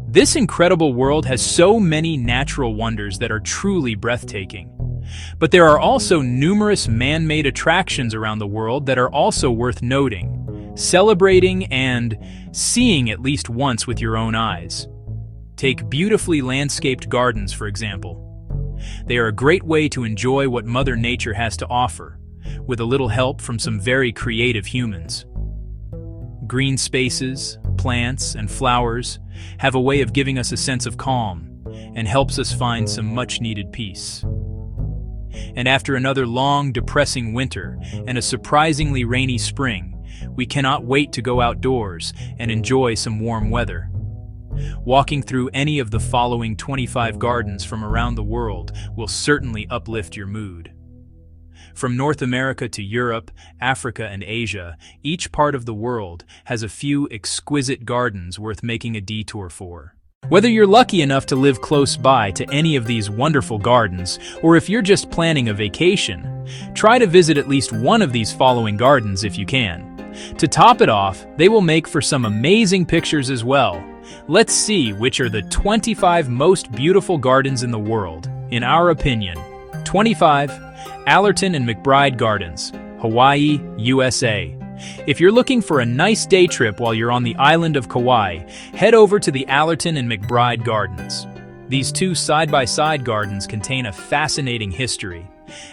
This incredible world has so many natural wonders that are truly breathtaking. But there are also numerous man-made attractions around the world that are also worth noting, celebrating, and seeing at least once with your own eyes. Take beautifully landscaped gardens, for example. They are a great way to enjoy what Mother Nature has to offer, with a little help from some very creative humans. Green spaces, plants, and flowers have a way of giving us a sense of calm and helps us find some much-needed peace. And after another long, depressing winter and a surprisingly rainy spring, we cannot wait to go outdoors and enjoy some warm weather. Walking through any of the following 25 gardens from around the world will certainly uplift your mood. From North America to Europe, Africa, and Asia, each part of the world has a few exquisite gardens worth making a detour for. Whether you're lucky enough to live close by to any of these wonderful gardens, or if you're just planning a vacation, try to visit at least one of these following gardens if you can. To top it off, they will make for some amazing pictures as well. Let's see which are the 25 most beautiful gardens in the world, in our opinion. 25. Allerton and McBride Gardens, Hawaii, USA. If you're looking for a nice day trip while you're on the island of Kauai, head over to the Allerton and McBride Gardens. These two side-by-side gardens contain a fascinating history,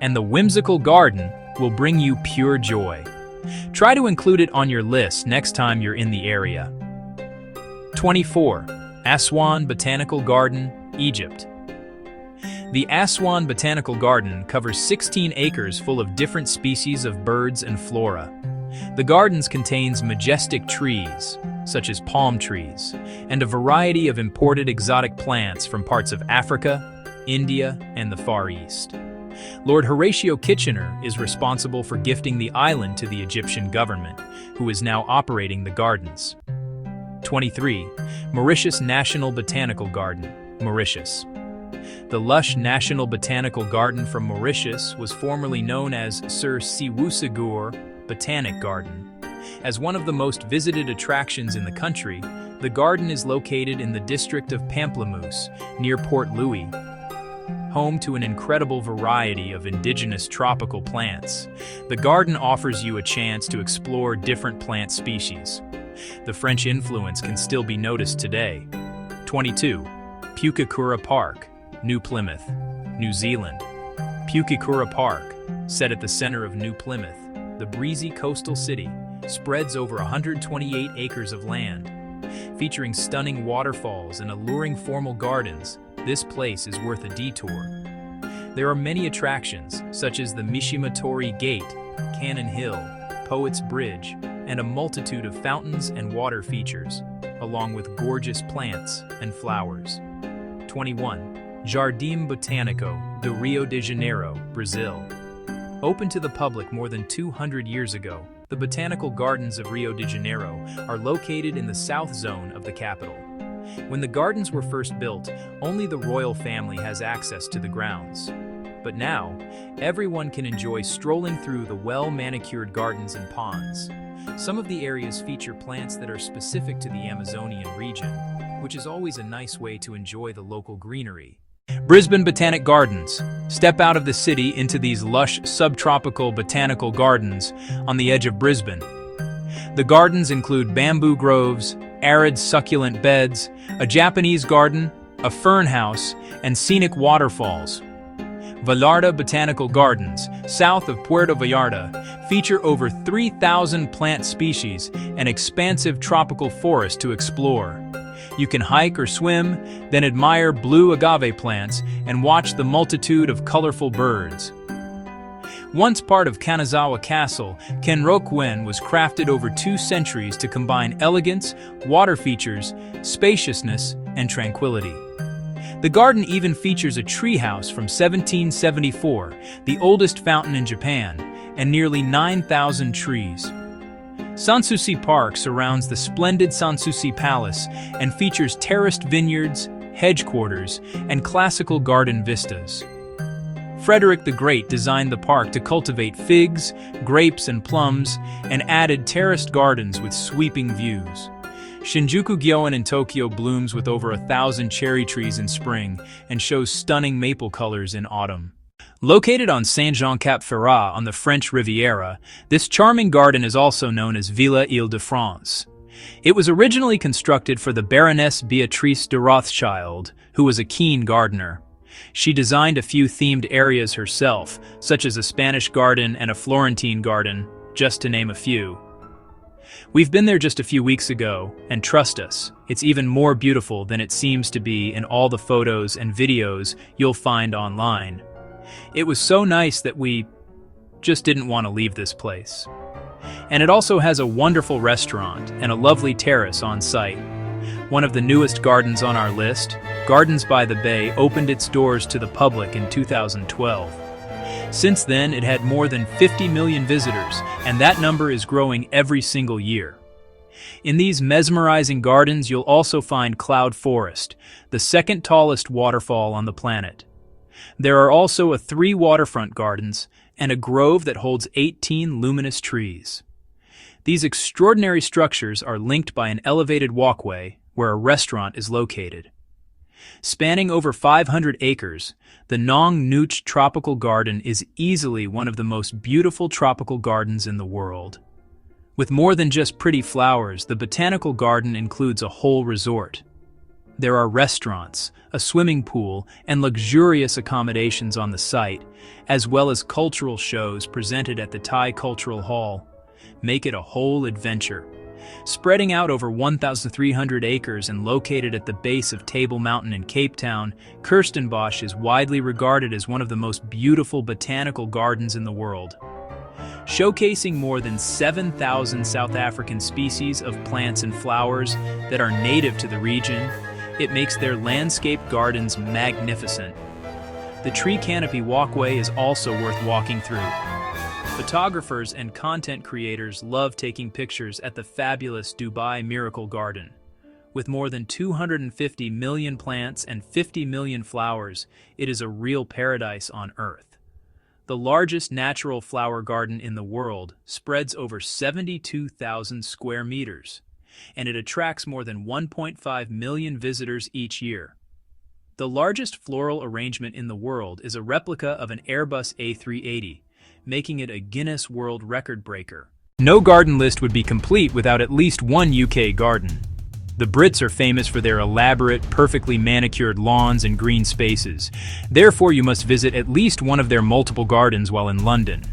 and the whimsical garden will bring you pure joy. Try to include it on your list next time you're in the area. 24. Aswan Botanical Garden, Egypt. The Aswan Botanical Garden covers 16 acres full of different species of birds and flora. The gardens contains majestic trees, such as palm trees, and a variety of imported exotic plants from parts of Africa, India, and the Far East. Lord Horatio Kitchener is responsible for gifting the island to the Egyptian government, who is now operating the gardens. 23. Mauritius National Botanical Garden, Mauritius. The lush National Botanical Garden from Mauritius was formerly known as Sir Siwusigur Botanic Garden. As one of the most visited attractions in the country, the garden is located in the district of Pamplemousse, near Port Louis. Home to an incredible variety of indigenous tropical plants, the garden offers you a chance to explore different plant species. The French influence can still be noticed today. 22. Pukekura Park, New Plymouth, New Zealand. Pukekura Park, set at the center of New Plymouth, the breezy coastal city, spreads over 128 acres of land. Featuring stunning waterfalls and alluring formal gardens, this place is worth a detour. There are many attractions, such as the Mishimatori Gate, Cannon Hill, Poets Bridge, and a multitude of fountains and water features, along with gorgeous plants and flowers. 21. Jardim Botânico do Rio de Janeiro, Brazil. Opened to the public more than 200 years ago, the Botanical Gardens of Rio de Janeiro are located in the south zone of the capital. When the gardens were first built, only the royal family has access to the grounds. But now, everyone can enjoy strolling through the well-manicured gardens and ponds. Some of the areas feature plants that are specific to the Amazonian region, which is always a nice way to enjoy the local greenery. Brisbane Botanic Gardens. Step out of the city into these lush subtropical botanical gardens on the edge of Brisbane. The gardens include bamboo groves, arid succulent beds, a Japanese garden, a fern house, and scenic waterfalls. Vallarta Botanical Gardens, south of Puerto Vallarta, feature over 3,000 plant species and expansive tropical forest to explore. You can hike or swim, then admire blue agave plants and watch the multitude of colorful birds. Once part of Kanazawa Castle, Kenrokuen was crafted over 2 centuries to combine elegance, water features, spaciousness, and tranquility. The garden even features a treehouse from 1774, the oldest fountain in Japan, and nearly 9,000 trees. Sanssouci Park surrounds the splendid Sanssouci Palace and features terraced vineyards, hedge quarters, and classical garden vistas. Frederick the Great designed the park to cultivate figs, grapes, and plums, and added terraced gardens with sweeping views. Shinjuku Gyoen in Tokyo blooms with over 1,000 cherry trees in spring and shows stunning maple colors in autumn. Located on Saint-Jean-Cap-Ferrat on the French Riviera, this charming garden is also known as Villa Île-de-France. It was originally constructed for the Baroness Beatrice de Rothschild, who was a keen gardener. She designed a few themed areas herself, such as a Spanish garden and a Florentine garden, just to name a few. We've been there just a few weeks ago, and trust us, it's even more beautiful than it seems to be in all the photos and videos you'll find online. It was so nice that we just didn't want to leave this place. And it also has a wonderful restaurant and a lovely terrace on site. One of the newest gardens on our list, Gardens by the Bay, opened its doors to the public in 2012. Since then, it had more than 50 million visitors, and that number is growing every single year. In these mesmerizing gardens, you'll also find Cloud Forest, the second tallest waterfall on the planet. There are also 3 waterfront gardens and a grove that holds 18 luminous trees. These extraordinary structures are linked by an elevated walkway where a restaurant is located. Spanning over 500 acres, the Nong Nooch Tropical Garden is easily one of the most beautiful tropical gardens in the world. With more than just pretty flowers, the botanical garden includes a whole resort. There are restaurants, a swimming pool, and luxurious accommodations on the site, as well as cultural shows presented at the Thai Cultural Hall. Make it a whole adventure. Spreading out over 1,300 acres and located at the base of Table Mountain in Cape Town, Kirstenbosch is widely regarded as one of the most beautiful botanical gardens in the world. Showcasing more than 7,000 South African species of plants and flowers that are native to the region, it makes their landscape gardens magnificent. The tree canopy walkway is also worth walking through. Photographers and content creators love taking pictures at the fabulous Dubai Miracle Garden. With more than 250 million plants and 50 million flowers, it is a real paradise on Earth. The largest natural flower garden in the world spreads over 72,000 square meters, and it attracts more than 1.5 million visitors each year. The largest floral arrangement in the world is a replica of an Airbus A380, making it a Guinness World Record breaker. No garden list would be complete without at least one UK garden. The Brits are famous for their elaborate, perfectly manicured lawns and green spaces. Therefore, you must visit at least one of their multiple gardens while in London.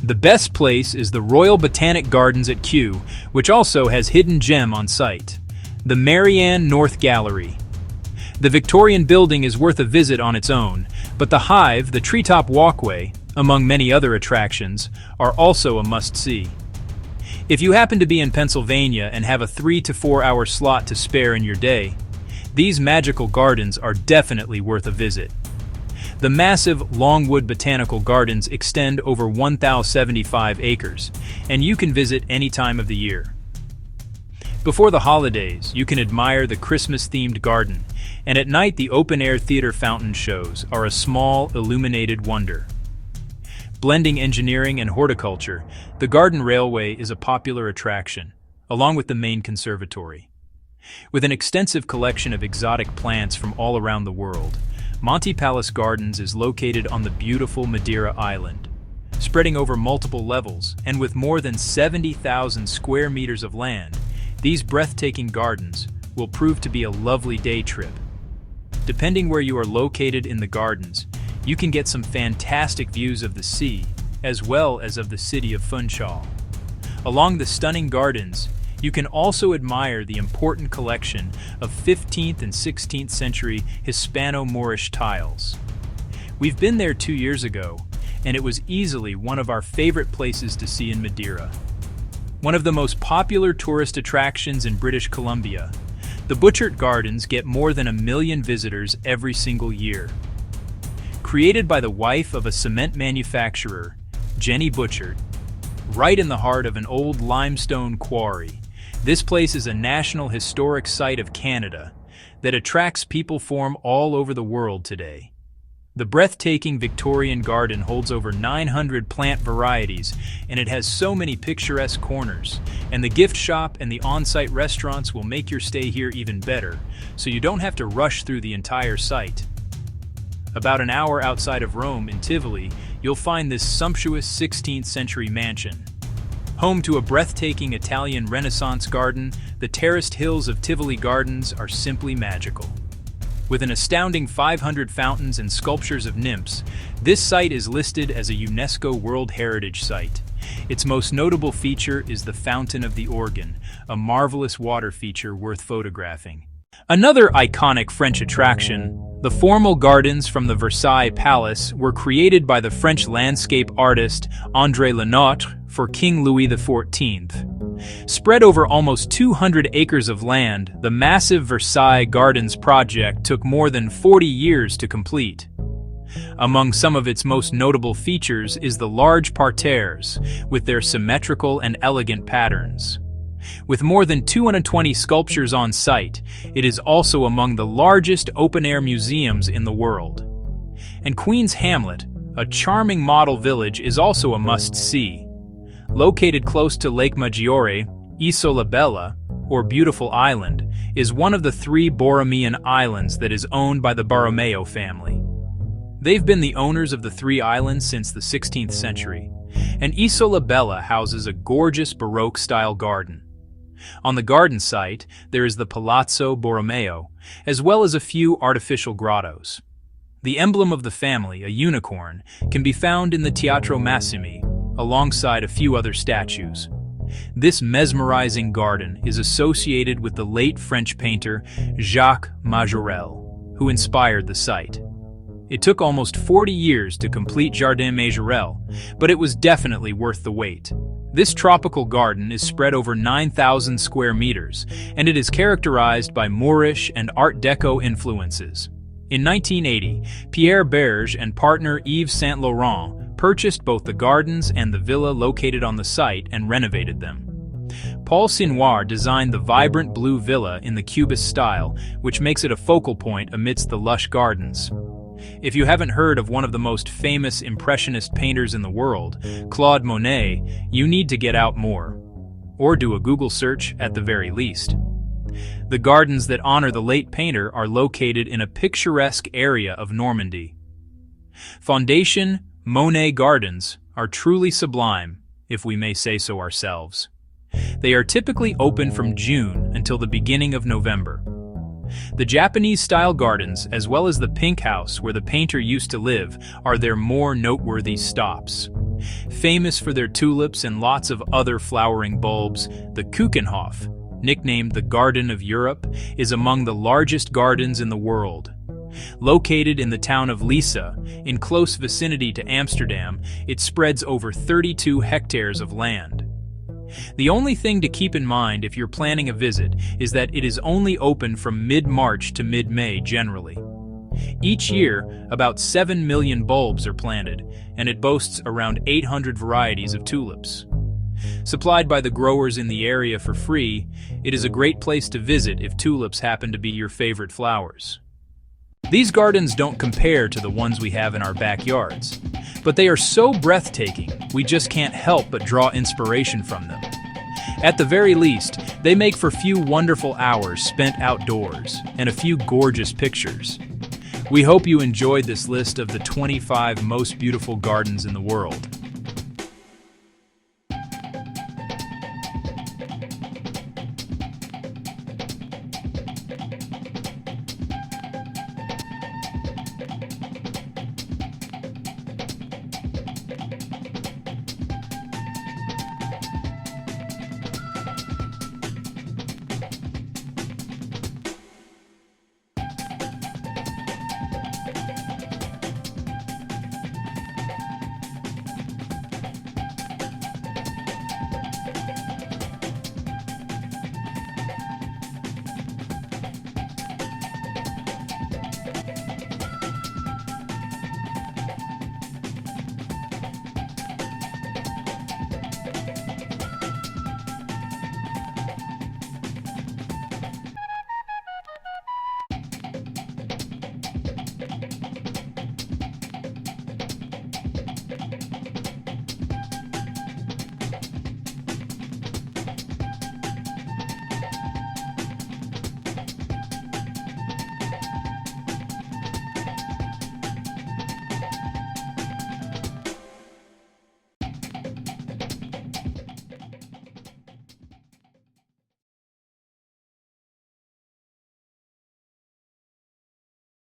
The best place is the Royal Botanic Gardens at Kew, which also has hidden gem on site, the Marianne North Gallery. The Victorian building is worth a visit on its own, but the Hive, the treetop walkway, among many other attractions, are also a must-see. If you happen to be in Pennsylvania and have a 3 to 4 hour slot to spare in your day, these magical gardens are definitely worth a visit. The massive Longwood Botanical Gardens extend over 1,075 acres, and you can visit any time of the year. Before the holidays, you can admire the Christmas-themed garden, and at night the open-air theater fountain shows are a small, illuminated wonder. Blending engineering and horticulture, the Garden Railway is a popular attraction, along with the main conservatory. With an extensive collection of exotic plants from all around the world, Monty Palace Gardens is located on the beautiful Madeira Island. Spreading over multiple levels, and with more than 70,000 square meters of land, these breathtaking gardens will prove to be a lovely day trip. Depending where you are located in the gardens, you can get some fantastic views of the sea, as well as of the city of Funchal. Along the stunning gardens, you can also admire the important collection of 15th and 16th century Hispano-Moorish tiles. We've been there 2 years ago, and it was easily one of our favorite places to see in Madeira. One of the most popular tourist attractions in British Columbia, the Butchart Gardens get more than 1 million visitors every single year. Created by the wife of a cement manufacturer, Jenny Butchart, right in the heart of an old limestone quarry, this place is a National Historic Site of Canada that attracts people from all over the world today. The breathtaking Victorian garden holds over 900 plant varieties, and it has so many picturesque corners. And the gift shop and the on-site restaurants will make your stay here even better, so you don't have to rush through the entire site. About an hour outside of Rome in Tivoli, you'll find this sumptuous 16th century mansion. Home to a breathtaking Italian Renaissance garden, the terraced hills of Tivoli Gardens are simply magical. With an astounding 500 fountains and sculptures of nymphs, this site is listed as a UNESCO World Heritage Site. Its most notable feature is the Fountain of the Organ, a marvelous water feature worth photographing. Another iconic French attraction, the formal gardens from the Versailles Palace, were created by the French landscape artist André Lenotre for King Louis XIV. Spread over almost 200 acres of land, the massive Versailles Gardens project took more than 40 years to complete. Among some of its most notable features is the large parterres, with their symmetrical and elegant patterns. With more than 220 sculptures on site, it is also among the largest open-air museums in the world. And Queen's Hamlet, a charming model village, is also a must-see. Located close to Lake Maggiore, Isola Bella, or Beautiful Island, is one of the 3 Borromean islands that is owned by the Borromeo family. They've been the owners of the 3 islands since the 16th century, and Isola Bella houses a gorgeous Baroque-style garden. On the garden site, there is the Palazzo Borromeo, as well as a few artificial grottos. The emblem of the family, a unicorn, can be found in the Teatro Massimi, alongside a few other statues. This mesmerizing garden is associated with the late French painter Jacques Majorelle, who inspired the site. It took almost 40 years to complete Jardin Majorelle, but it was definitely worth the wait. This tropical garden is spread over 9,000 square meters, and it is characterized by Moorish and Art Deco influences. In 1980, Pierre Berge and partner Yves Saint Laurent purchased both the gardens and the villa located on the site and renovated them. Paul Sinoir designed the vibrant blue villa in the Cubist style, which makes it a focal point amidst the lush gardens. If you haven't heard of one of the most famous Impressionist painters in the world, Claude Monet, you need to get out more. Or do a Google search at the very least. The gardens that honor the late painter are located in a picturesque area of Normandy. Fondation Monet Gardens are truly sublime, if we may say so ourselves. They are typically open from June until the beginning of November. The Japanese-style gardens, as well as the Pink House where the painter used to live, are their more noteworthy stops. Famous for their tulips and lots of other flowering bulbs, the Keukenhof, nicknamed the Garden of Europe, is among the largest gardens in the world. Located in the town of Lissa, in close vicinity to Amsterdam, it spreads over 32 hectares of land. The only thing to keep in mind if you're planning a visit is that it is only open from mid-March to mid-May generally. Each year, about 7 million bulbs are planted, and it boasts around 800 varieties of tulips. Supplied by the growers in the area for free, it is a great place to visit if tulips happen to be your favorite flowers. These gardens don't compare to the ones we have in our backyards, but they are so breathtaking we just can't help but draw inspiration from them. At the very least, they make for few wonderful hours spent outdoors and a few gorgeous pictures. We hope you enjoyed this list of the 25 most beautiful gardens in the world.